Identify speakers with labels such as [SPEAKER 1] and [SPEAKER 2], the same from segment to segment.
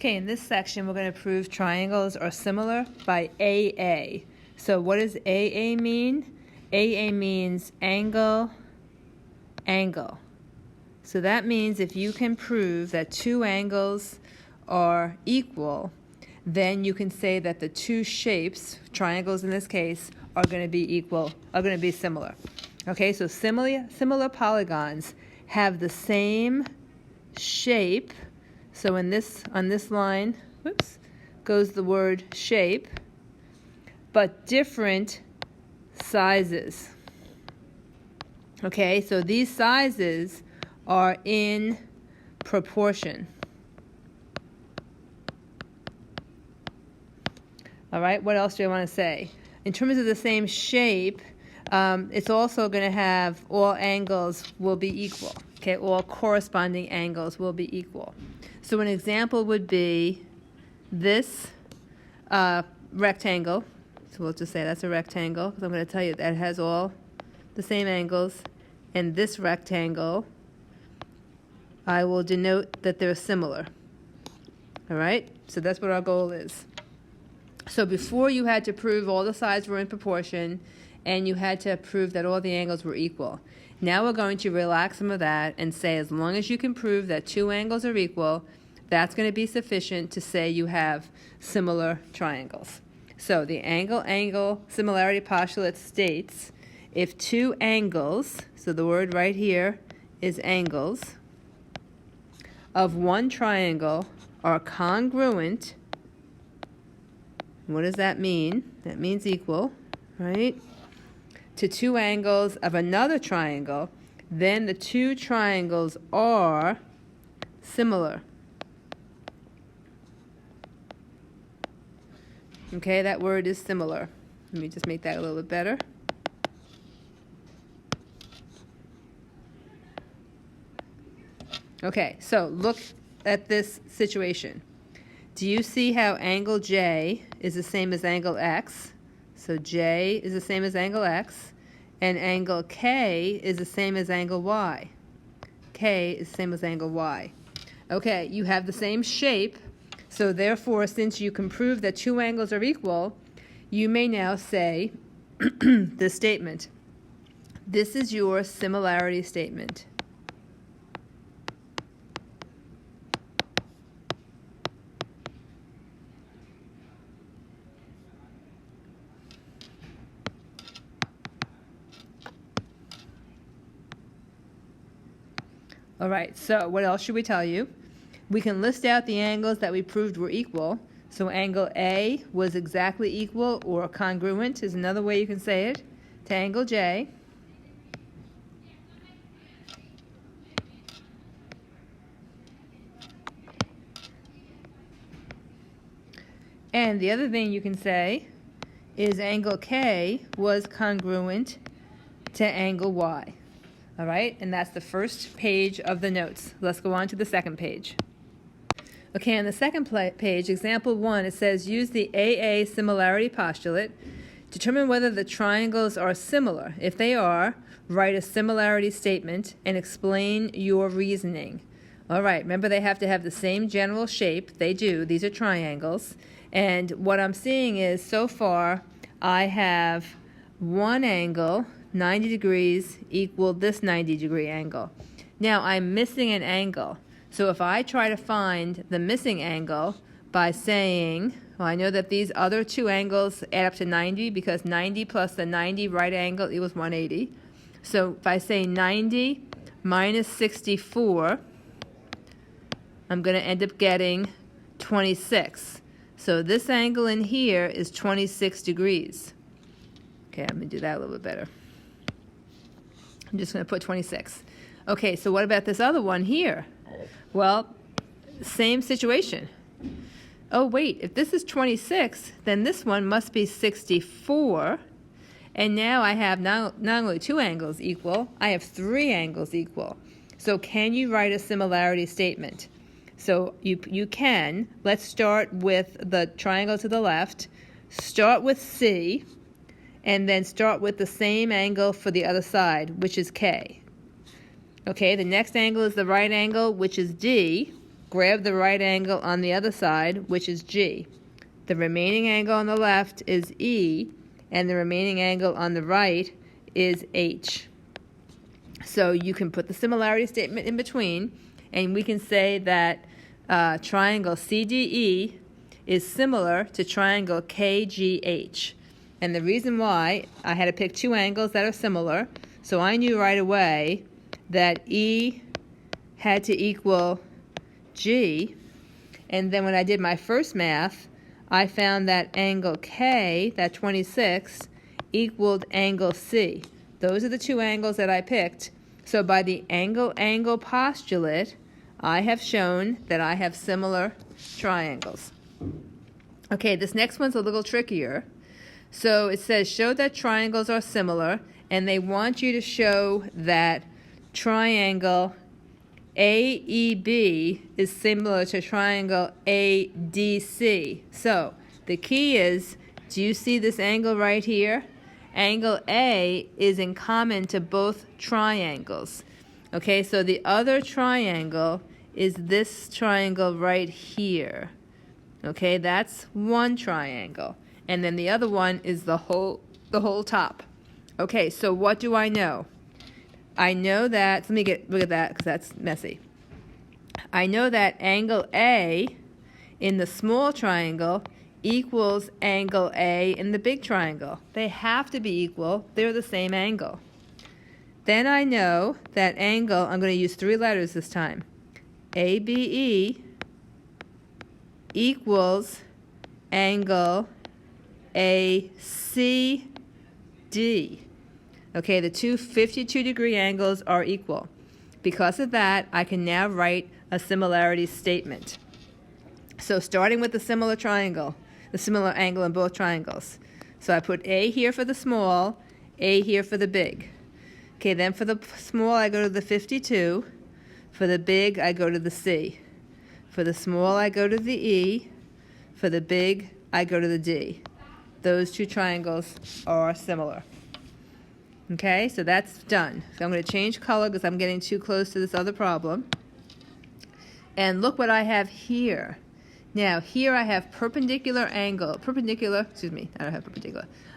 [SPEAKER 1] Okay, in this section, we're going to prove triangles are similar by AA. So what does AA mean? AA means angle, angle. So that means if you can prove that two angles are equal, then you can say that the two shapes, triangles in this case, are going to be equal, are going to be similar. Okay, so similar polygons have the same shape. So on this line, goes the word shape, but different sizes. Okay, so these sizes are in proportion. All right, what else do I want to say? In terms of the same shape, it's also going to have all angles will be equal. Okay, all corresponding angles will be equal. So an example would be this rectangle. So we'll just say that's a rectangle, because I'm going to tell you that it has all the same angles. And this rectangle, I will denote that they're similar. All right? So that's what our goal is. So before you had to prove all the sides were in proportion, and you had to prove that all the angles were equal. Now we're going to relax some of that and say as long as you can prove that two angles are equal, that's going to be sufficient to say you have similar triangles. So the angle-angle similarity postulate states if two angles, so the word right here is angles, of one triangle are congruent. What does that mean? That means equal, right? To two angles of another triangle, then the two triangles are similar. Okay, that word is similar. Let me just make that a little bit better. Okay, so look at this situation. Do you see how angle J is the same as angle X? So J is the same as angle X, and angle K is the same as angle Y. K is the same as angle Y. Okay, you have the same shape, so therefore, since you can prove that two angles are equal, you may now say this statement. This is your similarity statement. All right, so what else should we tell you? We can list out the angles that we proved were equal. So angle A was exactly equal or congruent is another way you can say it to angle J. And the other thing you can say is angle K was congruent to angle Y. All right, and that's the first page of the notes. Let's go on to the second page. Okay, on the second page, example 1, it says use the AA similarity postulate. Determine whether the triangles are similar. If they are, write a similarity statement and explain your reasoning. All right, remember they have to have the same general shape. They do. These are triangles. And what I'm seeing is so far I have one angle, 90 degrees, equal this 90-degree angle. Now I'm missing an angle. So if I try to find the missing angle by saying, well, I know that these other two angles add up to 90 because 90 plus the 90 right angle equals 180. So if I say 90 minus 64, I'm going to end up getting 26. So this angle in here is 26 degrees. Okay, I'm going to do that a little bit better. I'm just going to put 26. Okay, so what about this other one here? Well, same situation. Oh, wait, if this is 26, then this one must be 64. And now I have not only two angles equal, I have three angles equal. So can you write a similarity statement? So you can. Let's start with the triangle to the left. Start with C, and then start with the same angle for the other side, which is K. Okay, the next angle is the right angle, which is D. grab the right angle on the other side, which is G. The remaining angle on the left is E, and the remaining angle on the right is H. So you can put the similarity statement in between, and we can say that triangle CDE is similar to triangle KGH. And the reason why, I had to pick two angles that are similar, so I knew right away that E had to equal G. And then when I did my first math, I found that angle K, that 26, equaled angle C. Those are the two angles that I picked. So by the angle-angle postulate, I have shown that I have similar triangles. Okay, this next one's a little trickier. So it says, show that triangles are similar, and they want you to show that triangle AEB is similar to triangle ADC. So the key is, do you see this angle right here? Angle A is in common to both triangles. Okay, so the other triangle is this triangle right here. Okay, that's one triangle. And then the other one is the whole top. Okay, so what do I know? I know that, let me look at that because that's messy. I know that angle A in the small triangle equals angle A in the big triangle. They have to be equal. They're the same angle. Then I know that angle, I'm going to use three letters this time, ABE equals angle ACD. Okay, the two 52-degree angles are equal. Because of that, I can now write a similarity statement. So starting with the similar triangle, the similar angle in both triangles. So I put A here for the small, A here for the big. Okay, then for the small, I go to the 52. For the big, I go to the C. For the small, I go to the E. For the big, I go to the D. Those two triangles are similar. Okay, so that's done. So I'm going to change color because I'm getting too close to this other problem. And look what I have here. Now, here I have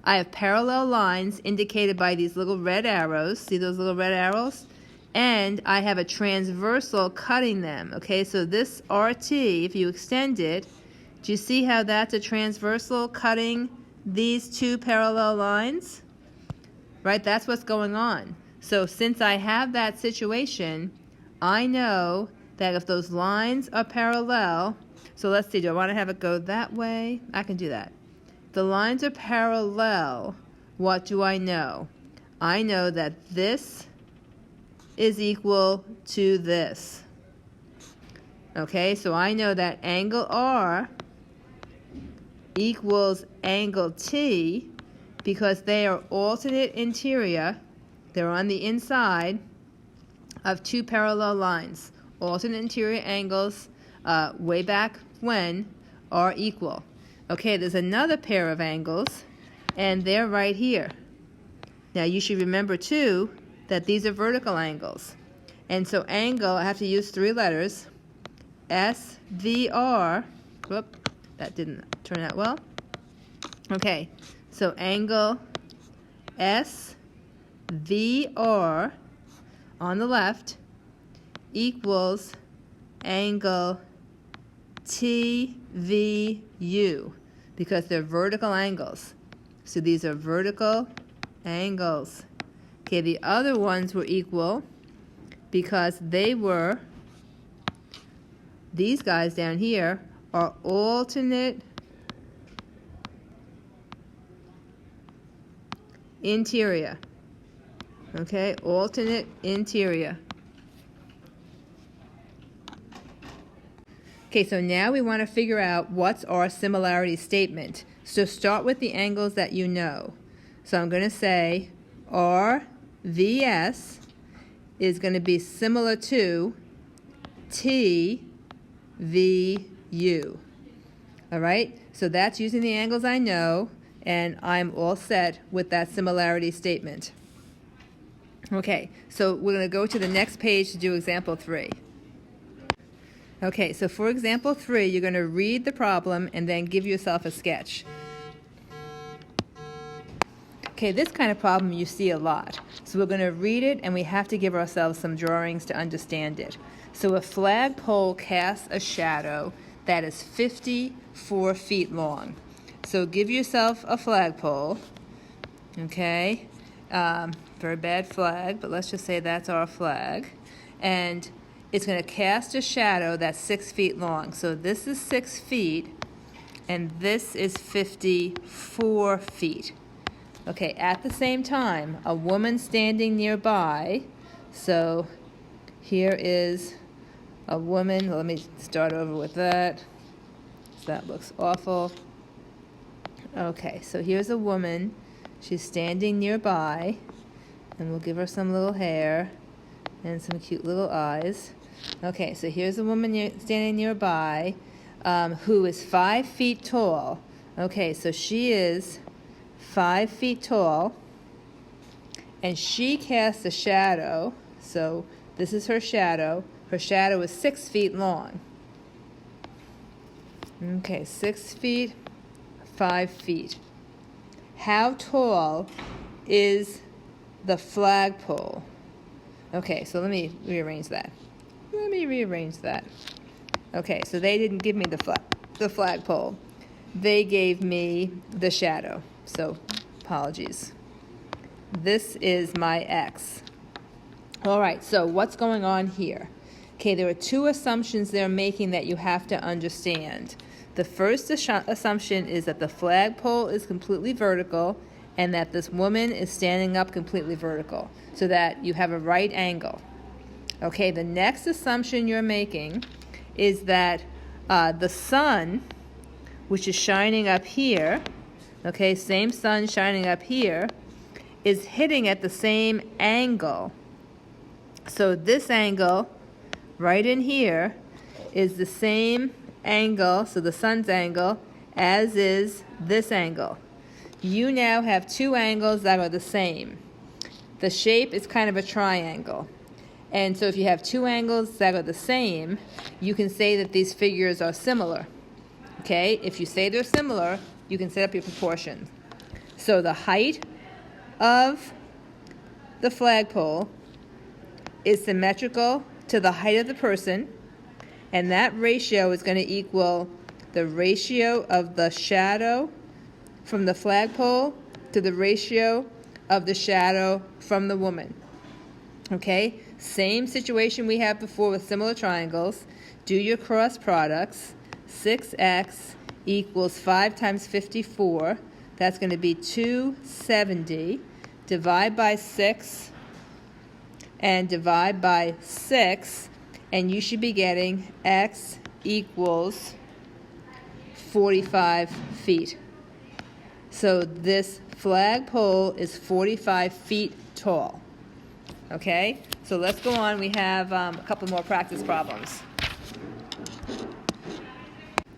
[SPEAKER 1] I have parallel lines indicated by these little red arrows. See those little red arrows? And I have a transversal cutting them. Okay, so this RT, if you extend it, do you see how that's a transversal cutting these two parallel lines? Right, that's what's going on. So since I have that situation, I know that if those lines are parallel, so let's see, do I want to have it go that way? I can do that. The lines are parallel. What do I know? I know that this is equal to this. Okay, so I know that angle R equals angle T because they are alternate interior. They're on the inside of two parallel lines. Alternate interior angles way back when are equal. Okay, there's another pair of angles, and they're right here. Now you should remember too that these are vertical angles. And so angle, I have to use three letters, SVR. Whoop, that didn't turn out well. Okay, so angle SVR on the left equals angle TVU because they're vertical angles. So these are vertical angles. Okay, the other ones were equal because they were, these guys down here are alternate interior. Okay, alternate interior. Okay, so now we want to figure out what's our similarity statement. So start with the angles that you know. So I'm going to say RVS is going to be similar to TVU. All right, so that's using the angles I know, and I'm all set with that similarity statement. Okay, so we're going to go to the next page to do example 3. Okay, so for example 3, you're going to read the problem and then give yourself a sketch. Okay, this kind of problem you see a lot. So we're going to read it and we have to give ourselves some drawings to understand it. So a flagpole casts a shadow that is 54 feet long. So give yourself a flagpole, okay? Very bad flag, but let's just say that's our flag. And it's going to cast a shadow that's 6 feet long. So this is 6 feet and this is 54 feet. Okay, at the same time, a woman standing nearby. So here is a woman. Let me start over with that. That looks awful. Okay, so here's a woman. She's standing nearby, and we'll give her some little hair and some cute little eyes. Okay, so here's a woman standing nearby who is 5 feet tall. Okay, so she is 5 feet tall, and she casts a shadow. So this is her shadow. Her shadow is 6 feet long. Okay, 6 feet, 5 feet. How tall is the flagpole? Okay, so let me rearrange that. Okay, so they didn't give me the flagpole. They gave me the shadow. So, apologies. This is my X. All right, so what's going on here? Okay, there are 2 assumptions they're making that you have to understand. The first assumption is that the flagpole is completely vertical and that this woman is standing up completely vertical, so that you have a right angle. Okay, the next assumption you're making is that the sun, which is shining up here, okay, same sun shining up here, is hitting at the same angle. So this angle right in here is the same angle, so the sun's angle, as is this angle. You now have 2 angles that are the same. The shape is kind of a triangle. And so if you have 2 angles that are the same, you can say that these figures are similar. Okay, if you say they're similar, you can set up your proportions. So the height of the flagpole is symmetrical to the height of the person, and that ratio is going to equal the ratio of the shadow from the flagpole to the ratio of the shadow from the woman. Okay, same situation we had before with similar triangles. Do your cross products. 6x equals 5 times 54. That's going to be 270. Divide by 6 and divide by 6, and you should be getting x equals 45 feet. So this flagpole is 45 feet tall. Okay, so let's go on. We have a couple more practice problems.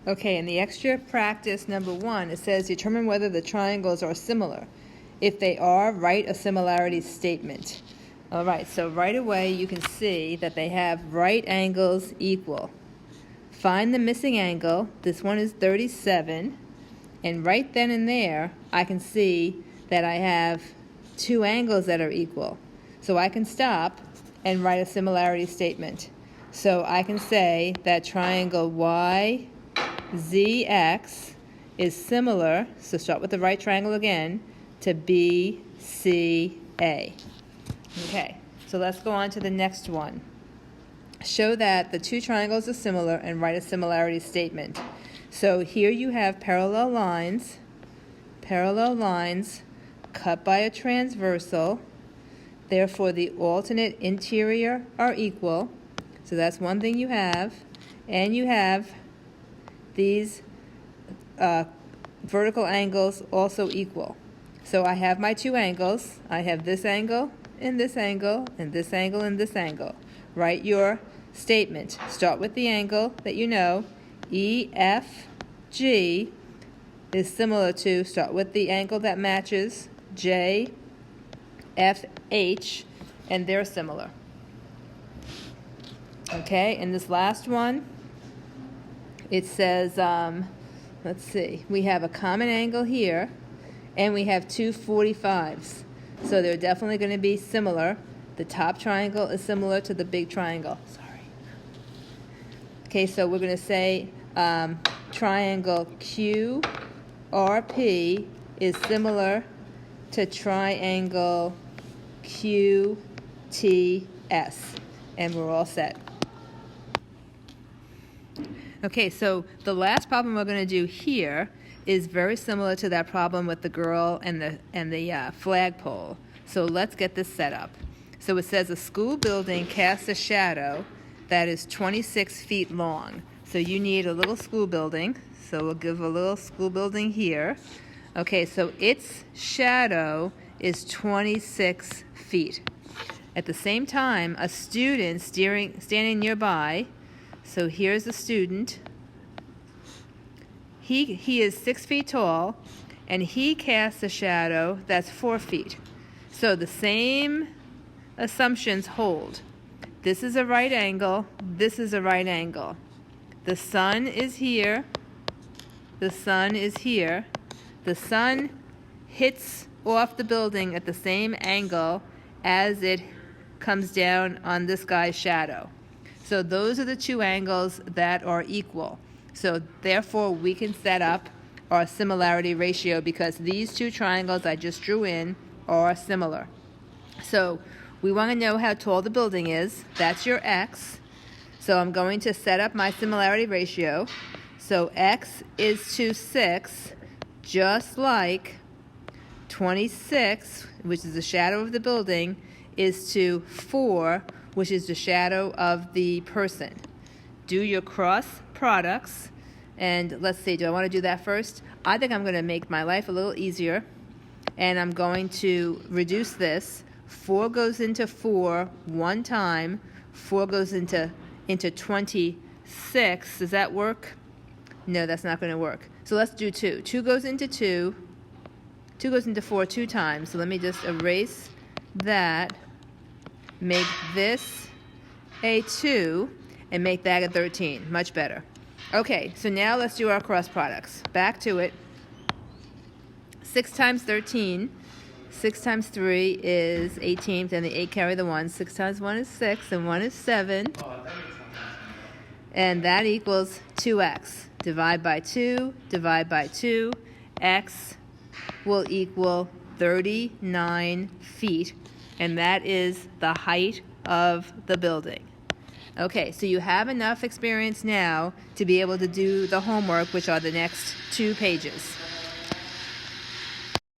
[SPEAKER 1] Okay, in the extra practice number 1, it says determine whether the triangles are similar. If they are, write a similarity statement. All right, so right away you can see that they have right angles equal. Find the missing angle. This one is 37. And right then and there, I can see that I have 2 angles that are equal. So I can stop and write a similarity statement. So I can say that triangle YZX is similar, so start with the right triangle again, to BCA. Okay, so let's go on to the next one. Show that the 2 triangles are similar and write a similarity statement. So here you have parallel lines cut by a transversal. Therefore, the alternate interior are equal. So that's one thing you have. And you have these vertical angles also equal. So I have my 2 angles. I have this angle and this angle and this angle and this angle. Write your statement. Start with the angle that you know. EFG is similar to, start with the angle that matches, JFH, and they're similar. Okay, and this last one, it says, let's see, we have a common angle here, and we have two 45s. So they're definitely going to be similar. The top triangle is similar to the big triangle. Sorry. Okay, so we're going to say triangle QRP is similar to triangle QTS. And we're all set. Okay, so the last problem we're going to do here is very similar to that problem with the girl and the flagpole. So let's get this set up. So it says a school building casts a shadow that is 26 feet long. So you need a little school building. So we'll give a little school building here. Okay, so its shadow is 26 feet. At the same time, a student standing nearby, so here's the student. He is 6 feet tall, and he casts a shadow that's 4 feet. So the same assumptions hold. This is a right angle. This is a right angle. The sun is here. The sun is here. The sun hits off the building at the same angle as it comes down on this guy's shadow. So those are the two angles that are equal. So therefore, we can set up our similarity ratio because these two triangles I just drew in are similar. So we want to know how tall the building is. That's your x. So I'm going to set up my similarity ratio. So x is to 6, just like 26, which is the shadow of the building, is to 4, which is the shadow of the person. Do your cross products, and let's see, do I want to do that first? I think I'm going to make my life a little easier, and I'm going to reduce this. 4 goes into 4 one time. 4 goes into 26. Does that work? No, that's not going to work. So let's do 2. 2 goes into 2. 2 goes into 4 2 times. So let me just erase that, make this a 2, and make that a 13. Much better. Okay, so now let's do our cross products. Back to it. 6 times 13. 6 times 3 is 18, and the 8 carry the 1. 6 times 1 is 6, and 1 is 7. And that equals 2x. Divide by 2, divide by 2. X will equal 39 feet, and that is the height of the building. Okay, so you have enough experience now to be able to do the homework, which are the next 2 pages.